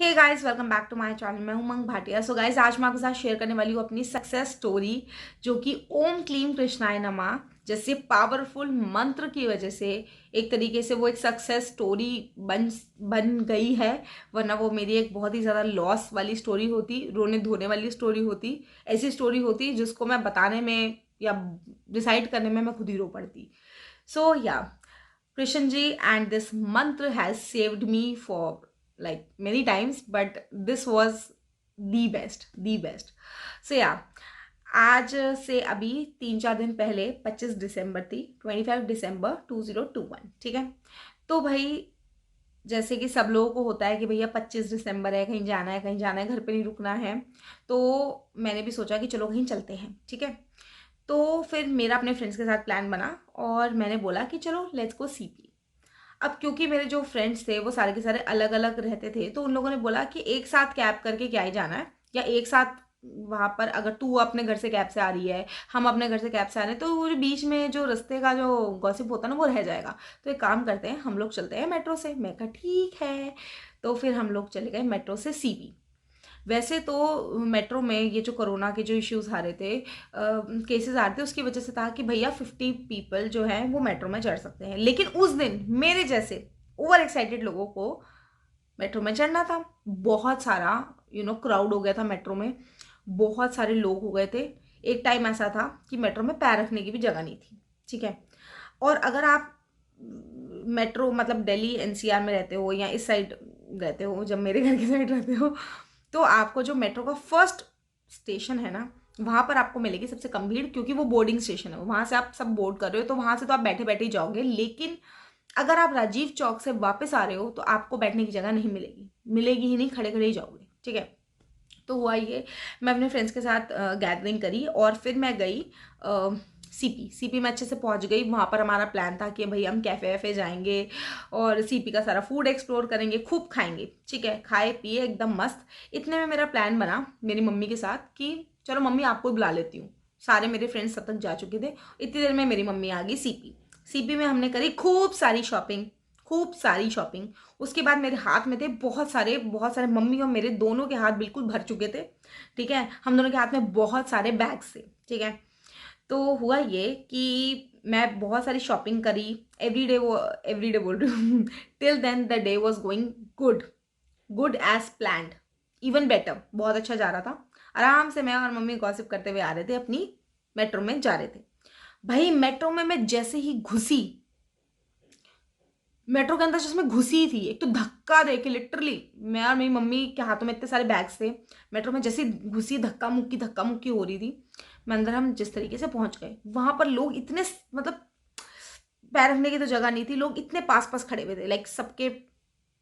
Hey guys, welcome back to my channel. मैं हूं उमंग Bhatia. So guys, आज मैं आपके साथ शेयर करने वाली हूँ अपनी सक्सेस स्टोरी, जो कि ओम क्लीम कृष्णाय नमः जैसे पावरफुल मंत्र की वजह से एक तरीके से वो एक सक्सेस स्टोरी बन बन गई है। वरना वो मेरी एक बहुत ही ज़्यादा लॉस वाली स्टोरी होती, रोने धोने वाली स्टोरी होती, ऐसी स्टोरी होती जिसको मैं बताने में या डिसाइड करने में मैं खुद ही रो पड़ती। सो या Krishan ji, and this mantra has saved me for like many times, but this was the best. So yeah, आज से अभी 3-4 दिन पहले 25 दिसंबर थी, 25 दिसंबर 2021। ठीक है, तो भाई जैसे कि सब लोगों को होता है कि भैया 25 दिसंबर है, कहीं जाना है, कहीं जाना है, घर पे नहीं रुकना है। तो मैंने भी सोचा कि चलो कहीं चलते हैं। ठीक है, तो फिर मेरा अपने फ्रेंड्स के साथ प्लान बना और मैंने बोला कि चलो लेट्स गो सीपी। अब क्योंकि मेरे जो फ्रेंड्स थे वो सारे के सारे अलग अलग रहते थे, तो उन लोगों ने बोला कि एक साथ कैब करके क्या ही जाना है, या एक साथ वहां पर अगर तू अपने घर से कैब से आ रही है, हम अपने घर से कैब से आ रहे हैं, तो वो जो बीच में जो रास्ते का जो गॉसिप होता है ना वो रह जाएगा। तो एक काम करते हैं, हम लोग चलते हैं मेट्रो से। मैं कहा ठीक है। तो फिर हम लोग चले गए मेट्रो से सीपी। वैसे तो मेट्रो में ये जो कोरोना के जो इश्यूज आ रहे थे, केसेस आ रहे थे, उसकी वजह से था कि भैया 50 पीपल जो है वो मेट्रो में चढ़ सकते हैं। लेकिन उस दिन मेरे जैसे ओवर एक्साइटेड लोगों को मेट्रो में चढ़ना था। बहुत सारा क्राउड हो गया था मेट्रो में, बहुत सारे लोग हो गए थे। एक टाइम ऐसा था कि मेट्रो में पैर रखने की भी जगह नहीं थी। ठीक है, और अगर आप मेट्रो मतलब दिल्ली एनसीआर में रहते हो या इस साइड रहते हो, जब मेरे घर की साइड रहते हो, तो आपको जो मेट्रो का फर्स्ट स्टेशन है ना, वहां पर आपको मिलेगी सबसे कम भीड़, क्योंकि वो बोर्डिंग स्टेशन है। वहां से आप सब बोर्ड कर रहे हो, तो वहां से तो आप बैठे बैठे ही जाओगे। लेकिन अगर आप राजीव चौक से वापस आ रहे हो तो आपको बैठने की जगह नहीं मिलेगी, मिलेगी ही नहीं, खड़े खड़े ही जाओगे। ठीक है, तो हुआ ये, मैं अपने फ्रेंड्स के साथ गैदरिंग करी और फिर मैं गई सीपी। सीपी में अच्छे से पहुंच गई। वहां पर हमारा प्लान था कि भाई हम कैफे वैफे जाएंगे और सीपी का सारा फूड एक्सप्लोर करेंगे, खूब खाएंगे। ठीक है, खाए पिए एकदम मस्त। इतने में मेरा प्लान बना मेरी मम्मी के साथ कि चलो मम्मी आपको ही बुला लेती हूँ। सारे मेरे फ्रेंड्स तब तक जा चुके थे। इतनी देर में मेरी मम्मी आ गई सीपी। सीपी में हमने करी खूब सारी शॉपिंग, खूब सारी शॉपिंग। उसके बाद मेरे हाथ में थे बहुत सारे, मम्मी और मेरे दोनों के हाथ बिल्कुल भर चुके थे। ठीक है, हम दोनों के हाथ में बहुत सारे बैग्स थे। ठीक है, तो हुआ ये कि मैं बहुत सारी शॉपिंग करी। एवरी डे बोल रही हूँ till then the day was going good, good as planned, even better, बहुत अच्छा जा रहा था। आराम से मैं और मम्मी गॉसिप करते हुए आ रहे थे, अपनी मेट्रो में जा रहे थे। भाई मेट्रो में मैं जैसे ही घुसी, मेट्रो के अंदर जिसमें घुसी थी, एक तो धक्का दे के लिटरली, मैं और मेरी मम्मी के हाथों में इतने सारे बैग्स थे। मेट्रो में जैसे घुसी, धक्का मुक्की हो रही थी। मैं अंदर, हम जिस तरीके से पहुंच गए वहां पर, लोग इतने मतलब पैर रखने की तो जगह नहीं थी, लोग इतने पास पास खड़े हुए थे, लाइक सबके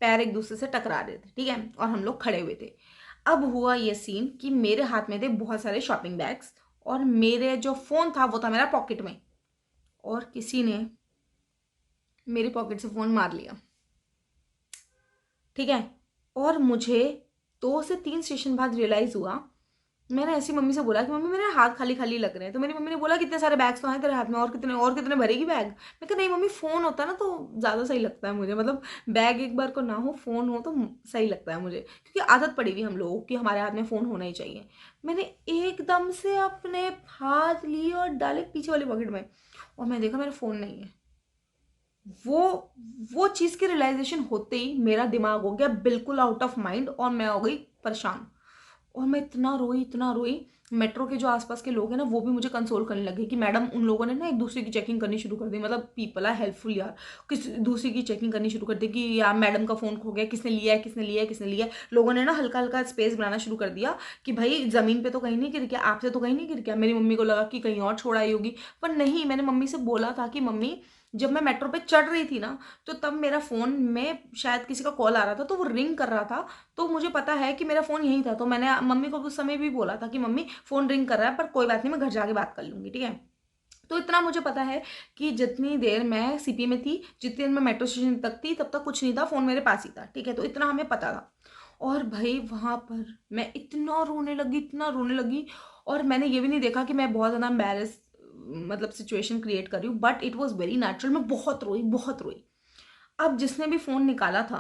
पैर एक दूसरे से टकरा रहे थे। ठीक है, और हम लोग खड़े हुए थे। अब हुआ ये सीन कि मेरे हाथ में थे बहुत सारे शॉपिंग बैग्स, और मेरे जो फोन था वो था मेरा पॉकेट में, और किसी ने मेरी पॉकेट से फोन मार लिया। ठीक है, और मुझे 2 से 3 स्टेशन बाद रियलाइज हुआ। मैंने ऐसी मम्मी से बोला कि मम्मी मेरे हाथ खाली खाली लग रहे हैं। तो मेरी मम्मी ने बोला कितने सारे बैग्स तो हैं तेरे हाथ में, और कितने भरेगी बैग। मैं कहा नहीं मम्मी, फोन होता है ना तो ज़्यादा सही लगता है मुझे, मतलब बैग एक बार को ना हो, फोन हो तो सही लगता है मुझे, क्योंकि आदत पड़ी हुई हम लोगों की हमारे हाथ में फ़ोन होना ही चाहिए। मैंने एकदम से अपने हाथ लिए और डाले पीछे वाली पॉकेट में, और मैं देखा मेरा फ़ोन नहीं है। वो वो चीज की रियलाइजेशन होते ही मेरा दिमाग हो गया बिल्कुल आउट ऑफ माइंड, और मैं हो गई परेशान। और मैं इतना रोई, इतना रोई। मेट्रो के जो आसपास के लोग हैं ना, वो भी मुझे कंसोल करने लगे कि मैडम, उन लोगों ने ना एक दूसरे की चेकिंग करनी शुरू कर दी, मतलब पीपल आर हेल्पफुल यार। किस दूसरे की चेकिंग करनी शुरू कर दी कि यार मैडम का फोन खो गया, किसने लिया है, किसने लिया है, किसने लिया है। लोगों ने ना हल्का हल्का स्पेस बनाना शुरू कर दिया कि भाई जमीन पे तो कहीं नहीं गिर गया, आपसे तो कहीं नहीं गिर गया। मेरी मम्मी को लगा कि कहीं और छोड़ आई होगी, पर नहीं। मैंने मम्मी से बोला था कि मम्मी, जब मैं मेट्रो पे चढ़ रही थी ना, तो तब मेरा फोन में शायद किसी का कॉल आ रहा था, तो वो रिंग कर रहा था। तो मुझे पता है कि मेरा फोन यहीं था। तो मैंने मम्मी को उस समय भी बोला था कि मम्मी फोन रिंग कर रहा है, पर कोई बात नहीं, मैं घर जाके बात कर लूंगी। ठीक है, तो इतना मुझे पता है कि जितनी देर मैं सीपी में थी, जितनी देर मैं मेट्रो स्टेशन तक थी, तब तक कुछ नहीं था, फोन मेरे पास ही था। ठीक है, तो इतना हमें पता था। और भाई वहां पर मैं इतना रोने लगी, इतना रोने लगी। और मैंने ये भी नहीं देखा कि मैं बहुत ज्यादा एम्बेरस मतलब सिचुएशन क्रिएट कर रही हूँ, but it was very natural. मैं बहुत रोई, बहुत रोई। अब जिसने भी फोन निकाला था,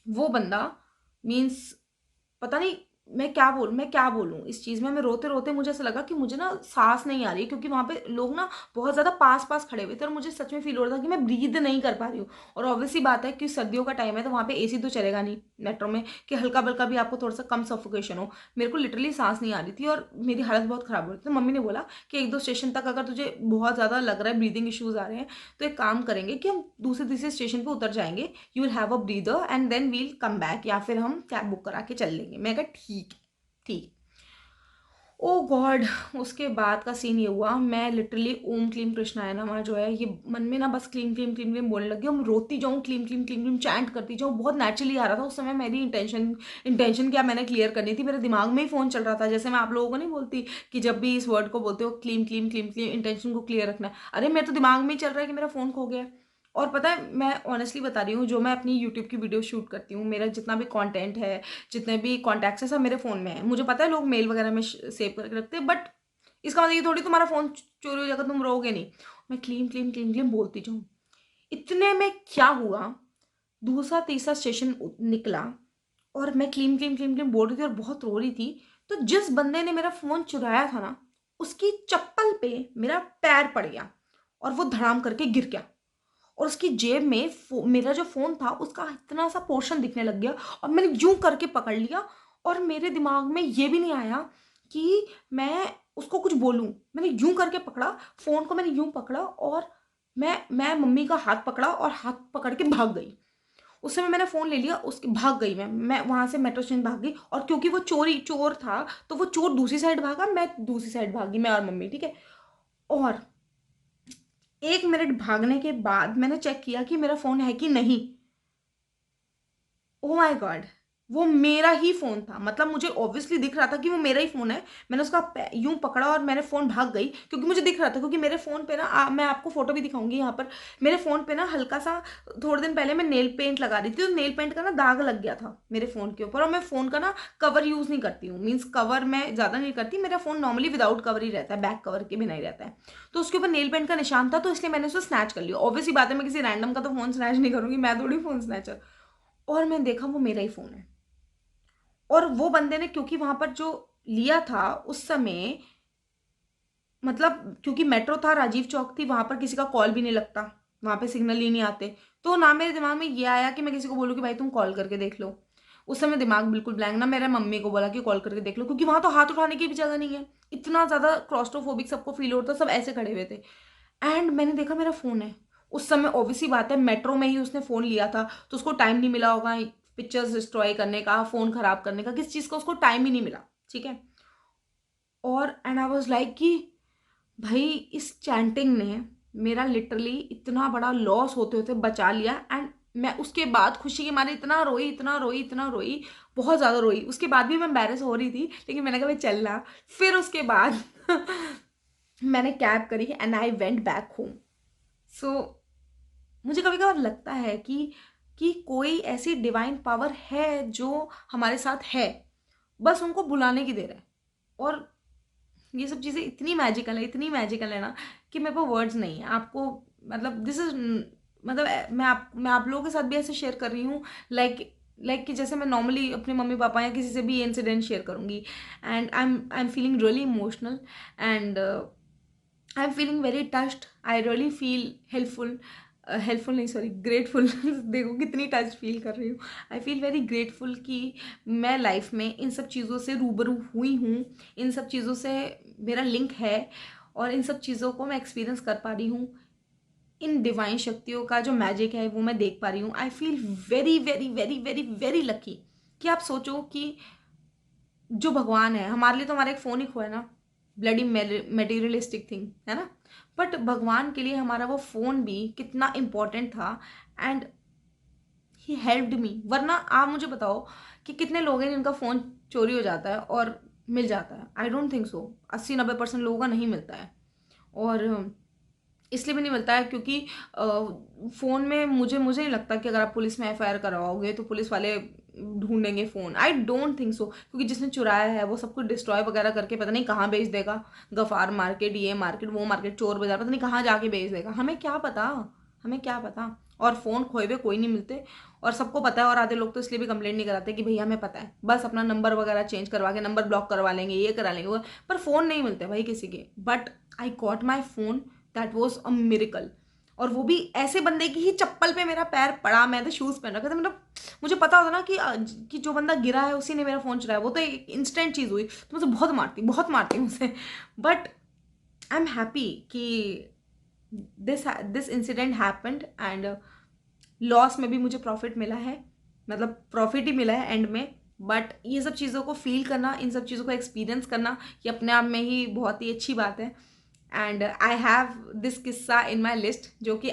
वो बंदा मीन्स पता नहीं मैं क्या बोलूँ इस चीज़ में। मैं रोते-रोते मुझे ऐसा लगा कि मुझे ना साँस नहीं आ रही है, क्योंकि वहाँ पे लोग ना बहुत ज़्यादा पास-पास खड़े हुए थे और मुझे सच में फ़ील हो रहा था कि मैं ब्रीथ नहीं कर पा रही हूँ। और ऑब्वियस सी बात है कि सर्दियों का टाइम है तो वहाँ पे एसी तो चलेगा नहीं मेट्रो में कि हल्का-बल्का भी आपको थोड़ा-सा कम सफोकेशन हो। मेरे को लिटरली साँस नहीं आ रही थी और मेरी हालत बहुत ख़राब हो रही थी। तो मम्मी ने बोला कि 1-2 स्टेशन तक अगर तुझे बहुत ज़्यादा लग रहा है, ब्रीथिंग इश्यूज़ आ रहे हैं, तो एक काम करेंगे कि हम दूसरे-तीसरे स्टेशन पे उतर जाएँगे, you will have a breather and then we will come back, या फिर हम कैब बुक करा के चल लेंगे। मैंने कहा ठीक है, ठीक। ओह गॉड! उसके बाद का सीन ये हुआ, मैं लिटरली ओम क्लीम कृष्णाय नमः जो है, ये मन में ना बस क्लीम, क्लीम, क्लीम, क्लीम बोलने लगी हूँ। मैं रोती जाऊँ, क्लीम, क्लीम, क्लीम, क्लीम चैंट करती जाऊँ। बहुत नेचुरली आ रहा था उस समय। मेरी इंटेंशन क्या मैंने क्लियर करनी थी। मेरे दिमाग में ही फ़ोन चल रहा था। जैसे मैं आप लोगों को नहीं बोलती कि जब भी इस वर्ड को बोलते हो क्लीम, क्लीम, क्लीम, क्लीम, इंटेंशन को क्लियर रखना है। अरे मेरे तो दिमाग में ही चल रहा है कि मेरा फ़ोन खो गया है। और पता है, मैं ऑनेस्टली बता रही हूँ, जो मैं अपनी यूट्यूब की वीडियो शूट करती हूँ, मेरा जितना भी कंटेंट है, जितने भी कॉन्टैक्ट्स हैं, सब मेरे फ़ोन में है। मुझे पता है लोग मेल वगैरह में सेव करके रखते हैं, बट इसका मतलब ये थोड़ी तुम्हारा फ़ोन चोरी हो जाएगा, तुम रोओगे नहीं। मैं क्लीन, क्लीन, क्लीन, क्लीन बोलती जाऊँ। इतने में क्या हुआ, दूसरा तीसरा स्टेशन निकला और मैं क्लीन, क्लीन, क्लीन, क्लीन बोल रही थी और बहुत रो रही थी। तो जिस बंदे ने मेरा फ़ोन चुराया था ना, उसकी चप्पल पे मेरा पैर पड़ गया और वो धड़ाम करके गिर गया। और उसकी जेब में मेरा जो फ़ोन था उसका इतना सा पोर्शन दिखने लग गया और मैंने यूं करके पकड़ लिया। और मेरे दिमाग में ये भी नहीं आया कि मैं उसको कुछ बोलूं। मैंने यूं करके पकड़ा, फ़ोन को मैंने यूं पकड़ा और मैं मम्मी का हाथ पकड़ा और हाथ पकड़ के भाग गई। उस समय मैंने फ़ोन ले लिया, उसके भाग गई मैं वहां से मेट्रो स्टेशन भाग गई। और क्योंकि वो चोर था तो वो चोर दूसरी साइड भागा, मैं दूसरी साइड भागी, मैं और मम्मी, ठीक है। और 1 मिनट भागने के बाद मैंने चेक किया कि मेरा फ़ोन है कि नहीं। Oh my God! वो मेरा ही फ़ोन था। मतलब मुझे ऑब्वियसली दिख रहा था कि वो मेरा ही फ़ोन है। मैंने उसका यूं पकड़ा और मैंने फ़ोन भाग गई, क्योंकि मुझे दिख रहा था। क्योंकि मेरे फ़ोन पे ना मैं आपको फ़ोटो भी दिखाऊंगी यहाँ पर। मेरे फ़ोन पे ना हल्का सा, थोड़े दिन पहले मैं नेल पेंट लगा रही थी तो नेल पेंट का ना दाग लग गया था मेरे फ़ोन के ऊपर। और मैं फ़ोन का ना कवर यूज़ नहीं करती हूँ, मीन्स कवर मैं ज़्यादा नहीं करती। मेरा फ़ोन नॉर्मली विदाउट कवर ही रहता है, बैक कवर के बिना ही रहता है। तो उसके ऊपर नेल पेंट का निशान था, तो इसलिए मैंने उसे स्नैच कर लिया। ऑब्वियसली बात है, मैं किसी रैंडम का तो फ़ोन स्नैच नहीं करूंगी, मैं थोड़ी फ़ोन स्नैचर। और मैंने देखा वो मेरा ही फ़ोन है। और वो बंदे ने, क्योंकि वहां पर जो लिया था उस समय, मतलब क्योंकि मेट्रो था, राजीव चौक थी, वहां पर किसी का कॉल भी नहीं लगता, वहां पे सिग्नल ही नहीं आते। तो ना मेरे दिमाग में ये आया कि मैं किसी को बोलूँ कि भाई तुम कॉल करके देख लो। उस समय दिमाग बिल्कुल ब्लैंक। ना मेरे मम्मी को बोला कि कॉल करके देख लो, क्योंकि वहां तो हाथ उठाने की भी जगह नहीं है। इतना ज्यादा क्लॉस्ट्रोफोबिक सबको फील होता, सब ऐसे खड़े हुए थे। एंड मैंने देखा मेरा फोन है। उस समय ऑब्वियसली बात है, मेट्रो में ही उसने फोन लिया था तो उसको टाइम नहीं मिला होगा पिक्चर्स डिस्ट्रॉय करने का, फोन खराब करने का, किस चीज का उसको टाइम ही नहीं मिला, ठीक है। और एंड आई वाज लाइक कि भाई इस चैंटिंग ने मेरा लिटरली इतना बड़ा लॉस होते होते बचा लिया। एंड मैं उसके बाद खुशी के मारे इतना रोई, इतना रोई, इतना रोई, बहुत ज्यादा रोई। उसके बाद भी मैं एम्बैरेस हो रही थी, लेकिन मैंने कहा भाई चलना। फिर उसके बाद मैंने कैब करी and I went back home. So मुझे कभी कभार लगता है कि कोई ऐसी डिवाइन पावर है जो हमारे साथ है, बस उनको बुलाने की देर है। और ये सब चीज़ें इतनी मैजिकल है, इतनी मैजिकल है ना, कि मेरे पास वर्ड्स नहीं है आपको। मतलब दिस इज, मतलब मैं आप लोगों के साथ भी ऐसे शेयर कर रही हूँ, लाइक कि जैसे मैं नॉर्मली अपने मम्मी पापा या किसी से भी ये इंसिडेंट शेयर करूँगी। And I am feeling really emotional and I am feeling very touched. I really feel helpful, helpful नहीं सॉरी, ग्रेटफुल। देखो कितनी टच फील कर रही हूँ। आई फील वेरी ग्रेटफुल कि मैं लाइफ में इन सब चीज़ों से रूबरू हुई हूँ, इन सब चीज़ों से मेरा लिंक है और इन सब चीज़ों को मैं एक्सपीरियंस कर पा रही हूँ। इन डिवाइन शक्तियों का जो मैजिक है वो मैं देख पा रही हूँ। I feel very very very very very lucky. कि आप सोचो कि जो भगवान है हमारे लिए, तो हमारा एक फोन ही खोया ना, ब्लडी मेटीरियलिस्टिक थिंग है ना। बट भगवान के लिए हमारा वो फोन भी कितना इंपॉर्टेंट था। And he helped me. वरना आप मुझे बताओ कि कितने लोग हैं जिनका फोन चोरी हो जाता है और मिल जाता है। आई डोंट थिंक सो, 80-90% लोगों का नहीं मिलता है। और इसलिए भी नहीं मिलता है क्योंकि फ़ोन में मुझे नहीं लगता कि अगर आप पुलिस में एफआईआर करवाओगे तो पुलिस वाले ढूंढेंगे phone. I don't think so, क्योंकि जिसने चुराया है वो सब कुछ डिस्ट्रॉय वगैरह करके पता नहीं कहाँ बेच देगा। गफ़ार मार्केट, ये मार्केट, वो मार्केट, चोर बाजार, पता नहीं कहाँ जाके बेच देगा। हमें क्या पता, हमें क्या पता। और फ़ोन खोए हुए कोई नहीं मिलते, और सबको पता है। और आधे लोग तो इसलिए भी कंप्लेंट नहीं कराते कि भैया हमें पता है, बस अपना नंबर वगैरह चेंज करवा के नंबर ब्लॉक करवा लेंगे, ये करा लेंगे वो, पर फ़ोन नहीं मिलते भाई किसी के। But I got my phone, that was a miracle. और वो भी ऐसे बंदे की ही चप्पल पे मेरा पैर पड़ा, मैं तो शूज़ पहन रखा था, मतलब मुझे पता होता ना कि जो बंदा गिरा है उसी ने मेरा फ़ोन चुराया, वो तो एक इंस्टेंट चीज़ हुई तो मुझे बहुत मारती मुझसे। बट आई एम हैप्पी कि this incident happened, and loss में भी मुझे प्रॉफिट मिला है, मतलब प्रॉफिट ही मिला है एंड में। बट ये सब चीज़ों को फील करना, इन सब चीज़ों को एक्सपीरियंस करना, ये अपने आप में ही बहुत ही अच्छी बात है। एंड आई हैव दिस किस्सा इन माई लिस्ट, जो कि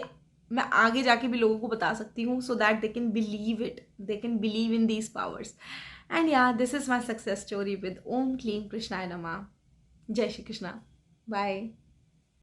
मैं आगे जाके भी लोगों को बता सकती हूँ, so that they can believe it, they can believe in these powers. And yeah this is my success story with Om Klim Krishnaya नमः। जय श्री कृष्णा। बाय।